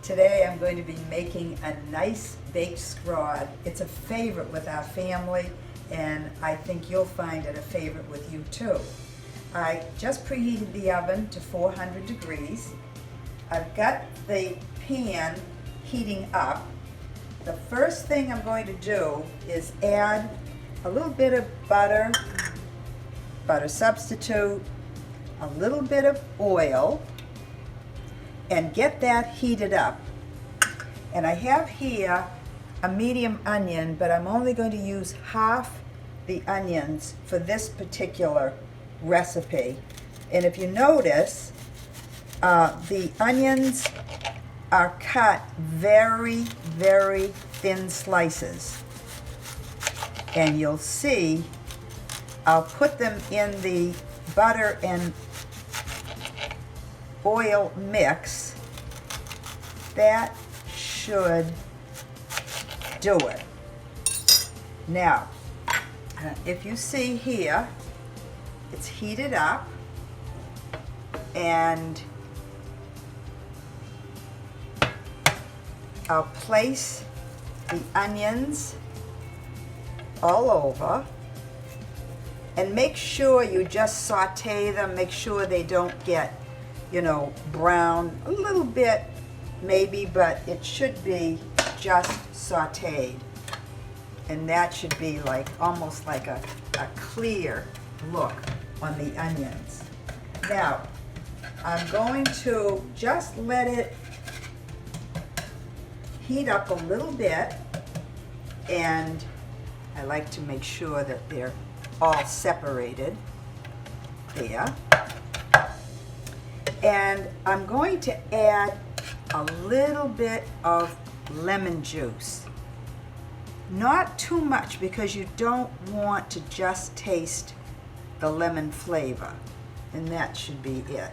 Today I'm going to be making a nice baked scrod. It's a favorite with our family, and I think you'll find it a favorite with you too. I just preheated the oven to 400 degrees. I've got the pan heating up. The first thing I'm going to do is add a little bit of butter substitute, a little bit of oil, and get that heated up. And I have here a medium onion, but I'm only going to use half the onions for this particular recipe. And if you notice, the onions are cut very, very thin slices. And you'll see I'll put them in the butter and oil mix. That should do it. Now, if you see here, it's heated up, and I'll place the onions all over, and make sure you just saute them. Make sure they don't get, brown a little bit maybe, but it should be just sauteed. And that should be like almost like a clear look on the onions. Now, I'm going to just let it heat up a little bit, and I like to make sure that they're all separated there. And I'm going to add a little bit of lemon juice. Not too much, because you don't want to just taste the lemon flavor, and that should be it.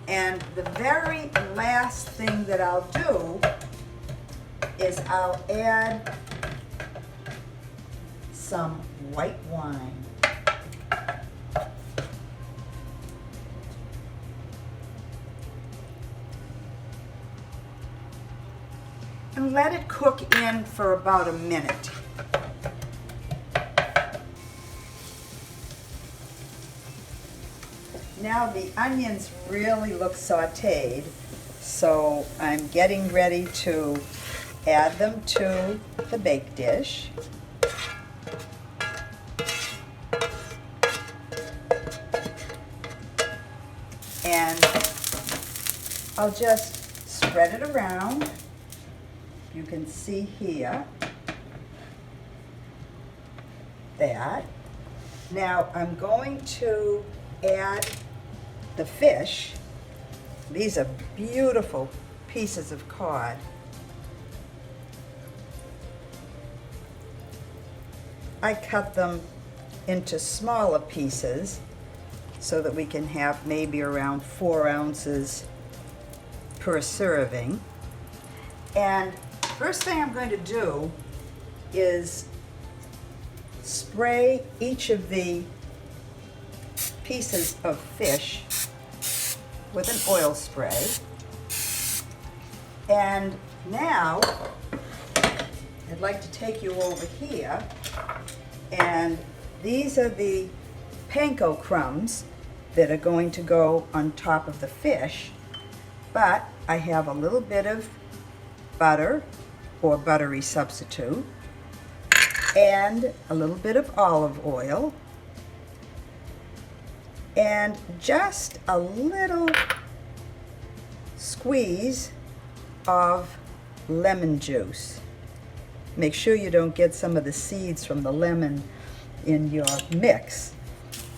And the very last thing that I'll do is I'll add some white wine. And let it cook in for about a minute. Now the onions really look sauteed, so I'm getting ready to add them to the bake dish. And I'll just spread it around. You can see here that. Now I'm going to add the fish. These are beautiful pieces of cod. I cut them into smaller pieces so that we can have maybe around 4 ounces per serving. And first thing I'm going to do is spray each of the pieces of fish with an oil spray. And now I'd like to take you over here, and these are the panko crumbs that are going to go on top of the fish. But I have a little bit of butter or buttery substitute, and a little bit of olive oil, and just a little squeeze of lemon juice. Make sure you don't get some of the seeds from the lemon in your mix.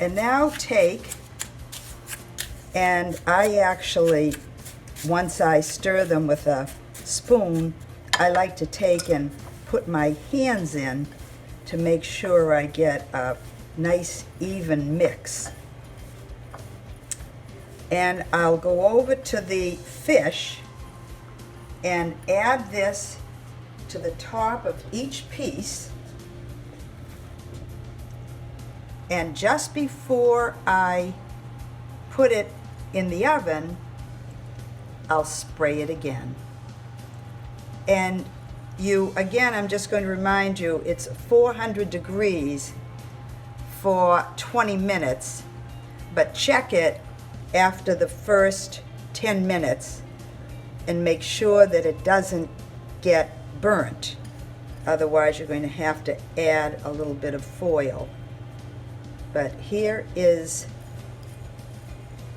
And now take, and I actually, once I stir them with a spoon, I like to take and put my hands in to make sure I get a nice even mix. And I'll go over to the fish and add this to the top of each piece. And just before I put it in the oven, I'll spray it again. And again, I'm just going to remind you, it's 400 degrees for 20 minutes, but check it after the first 10 minutes and make sure that it doesn't get burnt. Otherwise, you're going to have to add a little bit of foil. But here is,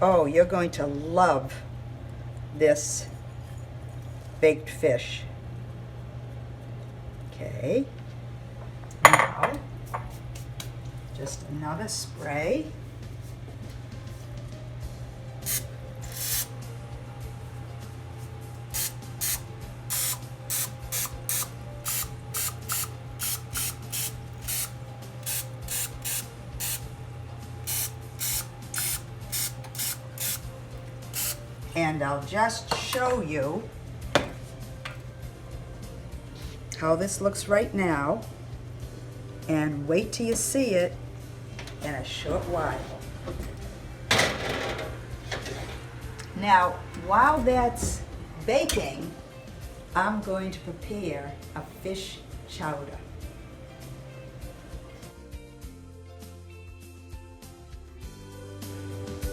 oh, you're going to love this baked fish. Okay, now just another spray. And I'll just show you how this looks right now, and wait till you see it in a short while. Now, while that's baking, I'm going to prepare a fish chowder.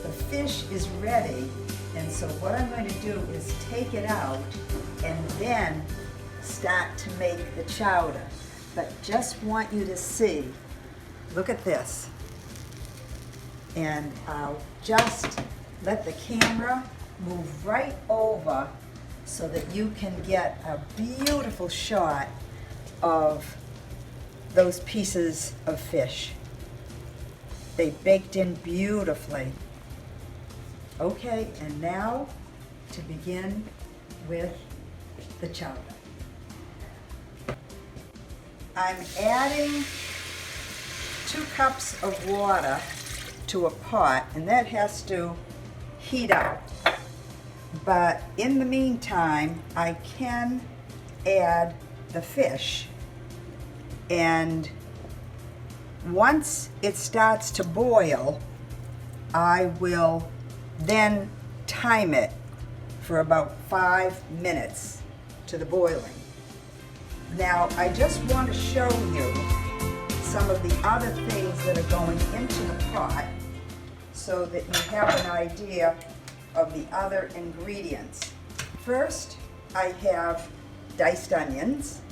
The fish is ready, and so what I'm going to do is take it out and then start to make the chowder. But just want you to see, look at this. And I'll just let the camera move right over so that you can get a beautiful shot of those pieces of fish. They baked in beautifully. Okay, and now to begin with the chowder. I'm adding 2 cups of water to a pot, and that has to heat up. But in the meantime, I can add the fish, and once it starts to boil, I will then time it for about 5 minutes to the boiling. Now, I just want to show you some of the other things that are going into the pot so that you have an idea of the other ingredients. First, I have diced onions,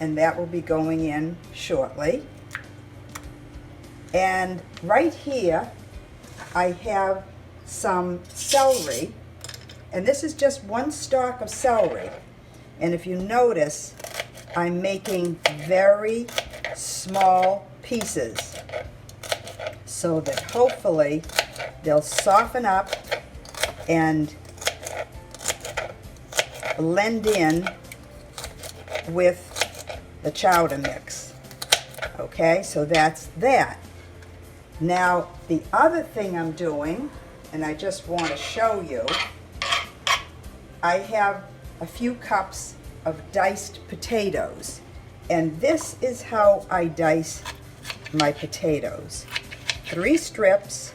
and that will be going in shortly. And right here, I have some celery, and this is just 1 stalk of celery. And if you notice, I'm making very small pieces so that hopefully they'll soften up and blend in with the chowder mix. Okay, so that's that. Now, the other thing I'm doing, and I just want to show you, I have a few cups of diced potatoes, and this is how I dice my potatoes. 3 strips,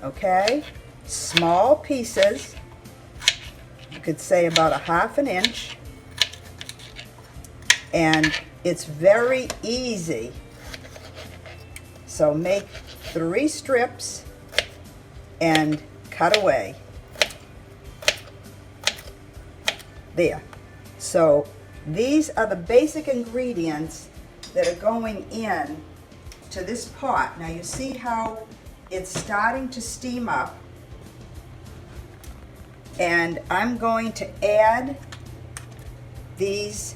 okay, small pieces, you could say about 1/2 inch, and it's very easy. So make 3 strips and cut away. There. So these are the basic ingredients that are going in to this pot. Now you see how it's starting to steam up, and I'm going to add these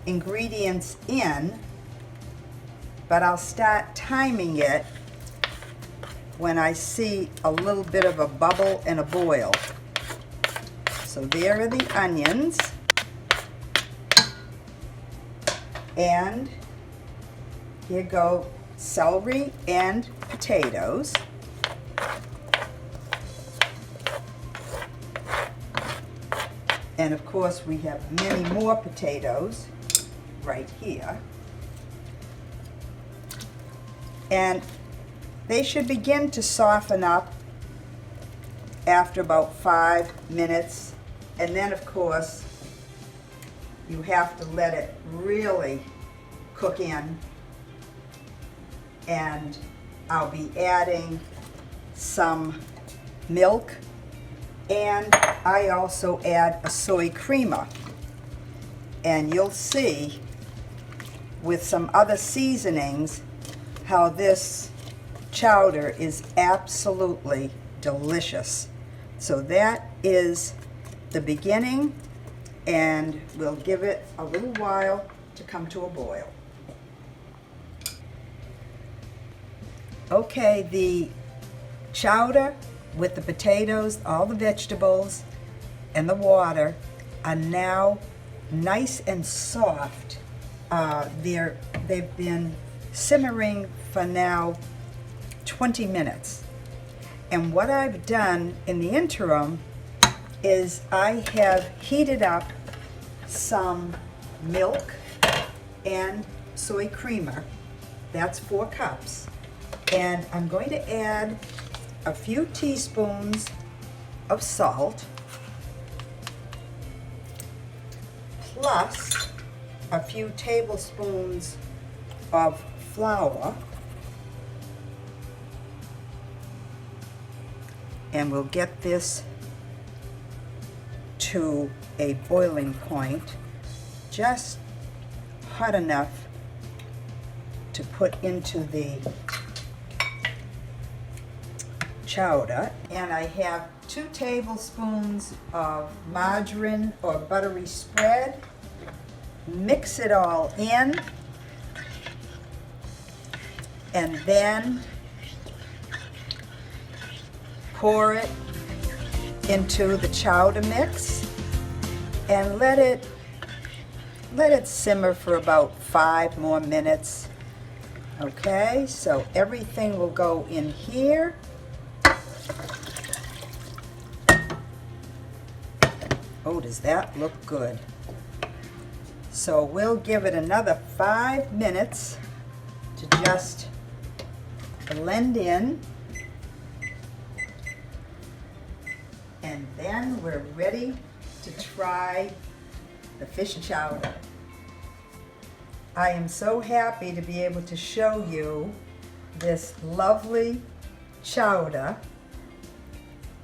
ingredients in, but I'll start timing it when I see a little bit of a bubble and a boil. So there are the onions, and here go celery and potatoes. And of course we have many more potatoes right here. And they should begin to soften up after about 5 minutes And then, of course, you have to let it really cook in. And I'll be adding some milk, and I also add a soy creamer. And you'll see with some other seasonings how this chowder is absolutely delicious. So that is the beginning, and we'll give it a little while to come to a boil. Okay, the chowder with the potatoes, all the vegetables, and the water are now nice and soft. They've been simmering for now 20 minutes. And what I've done in the interim is I have heated up some milk and soy creamer. That's 4 cups. And I'm going to add a few teaspoons of salt, plus a few tablespoons of flour, and we'll get this to a boiling point, just hot enough to put into the chowder. And I have 2 tablespoons of margarine or buttery spread. Mix it all in, and then pour it into the chowder mix and let it simmer for about 5 more minutes. Okay, so everything will go in here. Oh, does that look good? So we'll give it another 5 minutes to just blend in. And then we're ready to try the fish chowder. I am so happy to be able to show you this lovely chowder.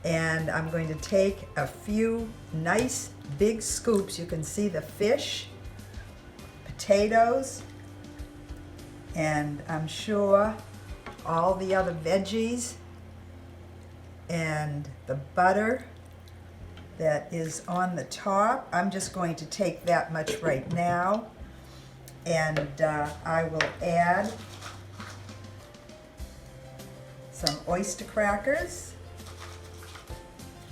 And I'm going to take a few nice big scoops. You can see the fish, potatoes, and I'm sure all the other veggies and the butter that is on the top. I'm just going to take that much right now, and I will add some oyster crackers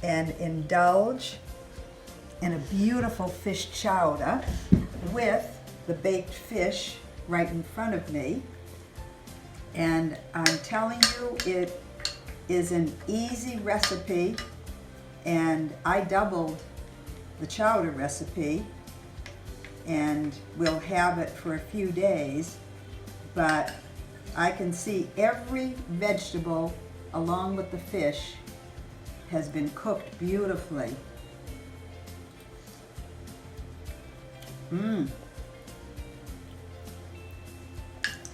and indulge in a beautiful fish chowder with the baked fish right in front of me. And I'm telling you, it is an easy recipe, and I doubled the chowder recipe, and we'll have it for a few days, but I can see every vegetable along with the fish has been cooked beautifully.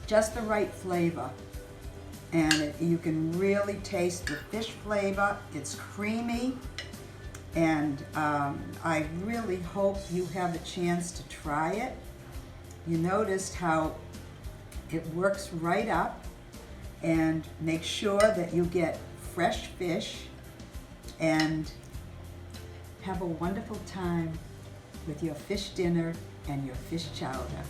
Just the right flavor, and you can really taste the fish flavor. It's creamy, and I really hope you have a chance to try it. You noticed how it works right up, and make sure that you get fresh fish and have a wonderful time with your fish dinner and your fish chowder.